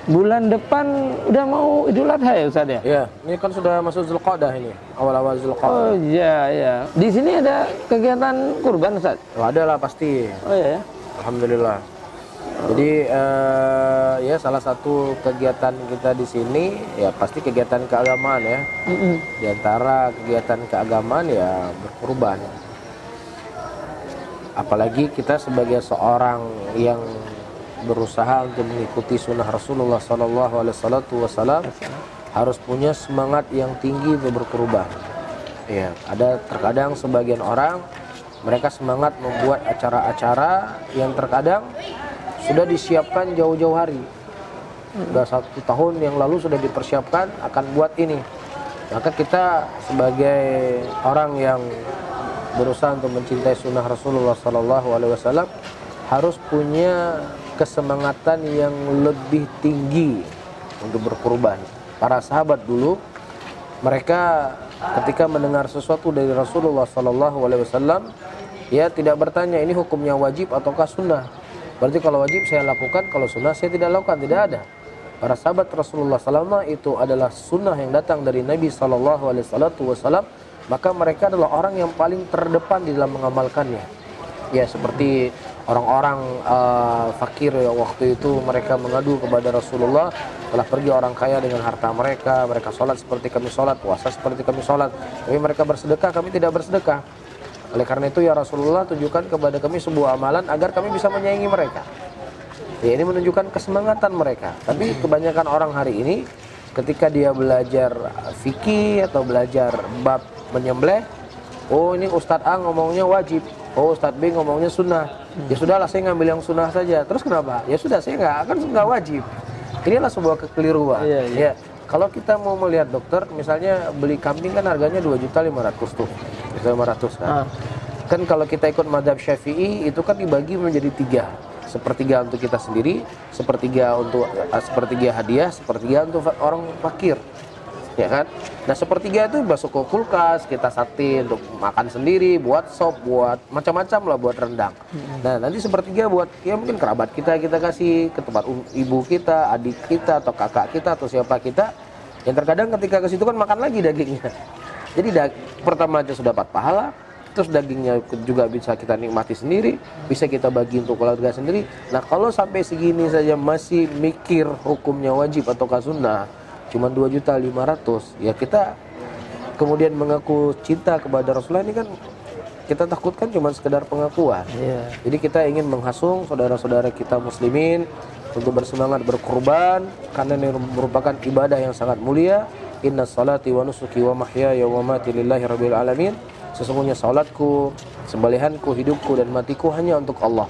bulan depan udah mau Idul Adha ya Ustaz ya? Ya, ini kan sudah masuk Zulqa'dah ini, awal-awal Zulqa'dah. Oh iya ya. Di sini ada kegiatan kurban Ustaz? Oh, ada lah pasti. Oh iya ya. Alhamdulillah. Jadi ya salah satu kegiatan kita di sini ya pasti kegiatan keagamaan ya. Di antara kegiatan keagamaan ya berkurban. Apalagi kita sebagai seorang yang berusaha untuk mengikuti sunnah Rasulullah SAW harus punya semangat yang tinggi untuk berkurban. Ya, ada terkadang sebagian orang mereka semangat membuat acara-acara yang terkadang sudah disiapkan jauh-jauh hari. Sudah 1 tahun yang lalu sudah dipersiapkan akan buat ini. Maka kita sebagai orang yang berusaha untuk mencintai sunnah Rasulullah SAW harus punya kesemangatan yang lebih tinggi untuk berkurban. Para sahabat dulu mereka ketika mendengar sesuatu dari Rasulullah SAW ya tidak bertanya ini hukumnya wajib ataukah sunnah. Berarti kalau wajib saya lakukan, kalau sunnah saya tidak lakukan, tidak ada. Para sahabat Rasulullah SAW itu adalah sunnah yang datang dari Nabi SAW, maka mereka adalah orang yang paling terdepan di dalam mengamalkannya. Ya seperti orang-orang fakir ya, waktu itu mereka mengadu kepada Rasulullah, telah pergi orang kaya dengan harta mereka, mereka sholat seperti kami sholat, puasa seperti kami sholat, tapi mereka bersedekah, kami tidak bersedekah. Oleh karena itu ya Rasulullah tunjukkan kepada kami sebuah amalan agar kami bisa menyaingi mereka. Ya ini menunjukkan kesemangatan mereka. Tapi kebanyakan orang hari ini ketika dia belajar fikih atau belajar bab menyembelih, oh ini Ustadz A ngomongnya wajib, oh Ustadz B ngomongnya sunnah. Ya sudahlah saya ngambil yang sunnah saja. Terus kenapa? Ya sudah saya nggak wajib. Inilah sebuah kekeliruan. Ya kalau kita mau melihat dokter, misalnya beli kambing kan harganya 2.500.000 tuh. 500 kan. Kan kalau kita ikut mazhab Syafi'i itu kan dibagi menjadi 3. Sepertiga untuk kita sendiri, sepertiga untuk sepertiga hadiah, sepertiga untuk orang fakir. Ya kan? Nah, sepertiga itu masuk ke kulkas, kita sate untuk makan sendiri, buat sop, buat macam-macam lah, buat rendang. Nah, nanti sepertiga buat ya mungkin kerabat kita kasih ke tempat ibu kita, adik kita atau kakak kita atau siapa kita. Yang terkadang ketika ke situ kan makan lagi dagingnya. Jadi pertama aja sudah dapat pahala, terus dagingnya juga bisa kita nikmati sendiri, bisa kita bagi untuk keluarga sendiri. Nah kalau sampai segini saja masih mikir hukumnya wajib atau sunnah, cuma 2.500.000, ya kita kemudian mengaku cinta kepada Rasulullah ini kan kita takutkan cuma sekedar pengakuan. Jadi kita ingin menghasung saudara-saudara kita muslimin untuk bersemangat berkurban karena ini merupakan ibadah yang sangat mulia. Inna salati wa nusuki wa mahyaya wa mamati lillahi rabbil alamin. Sesungguhnya salatku, sembelihanku, hidupku dan matiku hanya untuk Allah.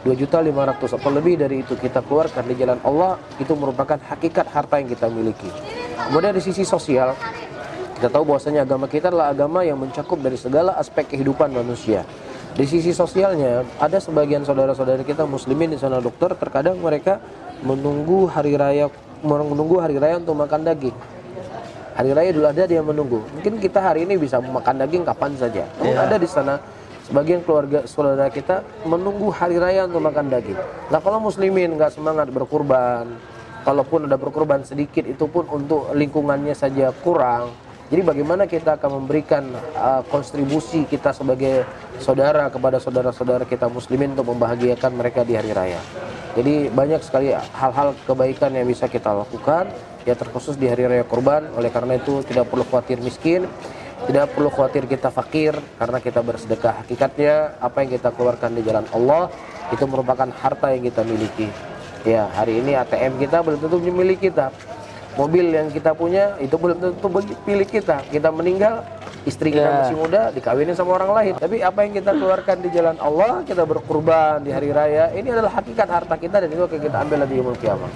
2.500.000 atau lebih dari itu kita keluarkan di jalan Allah, itu merupakan hakikat harta yang kita miliki. Kemudian di sisi sosial, kita tahu bahwasanya agama kita adalah agama yang mencakup dari segala aspek kehidupan manusia. Di sisi sosialnya, ada sebagian saudara-saudara kita muslimin di sana dokter, terkadang mereka menunggu hari raya untuk makan daging. Hari raya Idul Adha dia menunggu. Mungkin kita hari ini bisa makan daging kapan saja. Namun ada di sana sebagian keluarga saudara kita menunggu hari raya untuk makan daging. Nah kalau muslimin nggak semangat berkurban, kalaupun ada berkurban sedikit itu pun untuk lingkungannya saja kurang. Jadi bagaimana kita akan memberikan kontribusi kita sebagai saudara kepada saudara-saudara kita muslimin untuk membahagiakan mereka di hari raya. Jadi banyak sekali hal-hal kebaikan yang bisa kita lakukan ya terkhusus di hari raya kurban. Oleh karena itu tidak perlu khawatir miskin, tidak perlu khawatir kita fakir karena kita bersedekah. Hakikatnya apa yang kita keluarkan di jalan Allah itu merupakan harta yang kita miliki. Ya, hari ini ATM kita belum tentu milik kita. Mobil yang kita punya itu belum tentu milik kita. Kita meninggal, istri kita masih muda, dikawinin sama orang lain. Tapi apa yang kita keluarkan di jalan Allah, kita berkurban di hari raya, ini adalah hakikat harta kita dan itu akan kita ambil di yaumul qiyamah.